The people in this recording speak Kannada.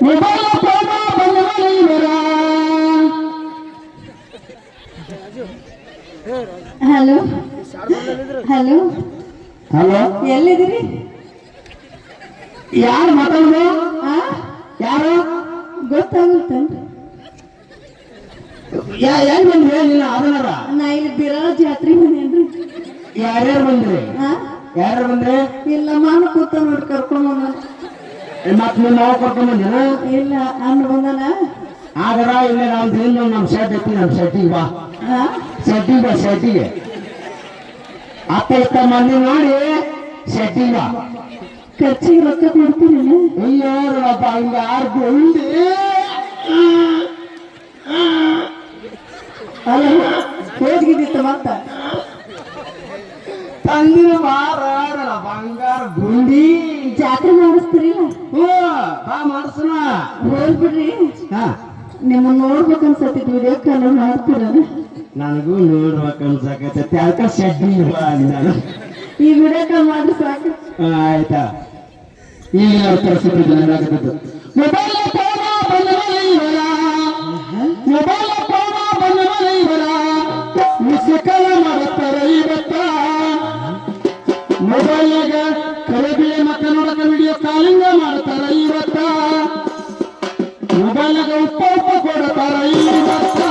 ಮೊಬೈಲ್ ಫೋನ್ ಬಂದ ಇವರ. ಹಲೋ ಹಲೋ ಹಲೋ, ಎಲ್ಲಿದ್ದೀರಿ? ಯಾರು ಮಾತಾಡೋದು? ಯಾರು ಗೊತ್ತಾಗುತ್ತೆ. ಹೆಂಗ್ ಬಂದ್ರಿ ನೀನು? ಅದನ್ನಾರ ನಾ ಇಲ್ಲಿ ಬಿರಾಳ ಜಾತ್ರೆ ಬಂದೇನ್ರಿ. ಯಾರ್ಯಾರು ಬಂದ್ರಿ? ಯಾರ್ಯಾರು ಬಂದ್ರಿ? ಇಲ್ಲ ಮಾನು ಕೂತ ನೋಡಿ ಕರ್ಕೊಂಡ್ ಬಂದ. ಮತ್ ನಿಮ್ಮ ಮಾವ ಕರ್ಕೊಂಡ್ ಬಂದಿನ? ಇಲ್ಲ ಅನ್ನ ಬಂದನ. ಆದ್ರ ಇಲ್ಲೇ ನಾವು ನಮ್ಮ ಶೆಡ್ ಐತಿ, ನಮ್ಮ ಶೆಡ್ಡಿಗೆ ಬಾ, ಶೆಡ್ಡಿಗೆ ಬಾ, ಶೆಡ್ಡಿಗೆ ಅತ್ತ ಇತ್ತ ಮಂದಿ ನೋಡಿ ಶೆಡ್ಡಿಗೆ ಬಾ. ಖರ್ಚಿಗೆ ರೊಕ್ಕ ಕೊಡ್ತೀನಿ. ಅಯ್ಯೋ ಹಂಗ ಆರ್ದು ಉಂಡಿ ಅಲ್ಲ ಹೋದ್ಗಿದ್ದಿತ್ತು ಮತ್ತ ತಂದಿನ ಬಾರ ಬಂಗಾರ ಗುಂಡಿ ಜಾತ್ರೆ ಮಾಡಿಸ್ತೀರಿಲ್ಲ? ಬಾ ಮಾಡಿಸೋಣ. ಹೋಗ್ಬಿಡ್ರಿ. ಹಾ, ನಿಮ್ಮನ್ನ ನೋಡ್ಬೇಕನ್ಸತ್ತಿದ್ ವಿಡಿಯೋ ಕಾಲ್ ಮಾಡ್ತೀರ? ನನಗೂ ನೋಡ್ಬೇಕು ಅನ್ಸಕತ್ತೈತಿ, ಅದಕ್ಕೆ ಶೆಡ್ಡಿಗೆ ಬಾ ನಾನು. ಈ ವಿಡಿಯೋ ಕಾಲ್ ಮಾಡಿ ಸಾಕು. ಆಯ್ತಾ? ಈಗ ಪರಿಸ್ಥಿತಿ ಏನಾಗುತ್ತದೆ? ಮೊಬೈಲ್ ಫೋನ ಬಂದ ಇವರ, ಮೊಬೈಲ್ ಫೋನ ಬಂದ ಇವರ, ಮಿಸ್ಕಲ ಮಾಡುತ್ತಾರೆ ಇವತ್ತ. ಮೊಬೈಲ್ನಾಗ ಕರೆಬಿ ಮಕ್ಕ ನೋಡಕ ವಿಡಿಯೋ ಕಾಲಿಂಗ ಮಾಡ್ತಾರ ಇವತ್ತ. ಮೊಬೈಲ್ನಾಗ ಉಪ್ಪ ಕೊಡ್ತಾರ ಇವತ್ತ.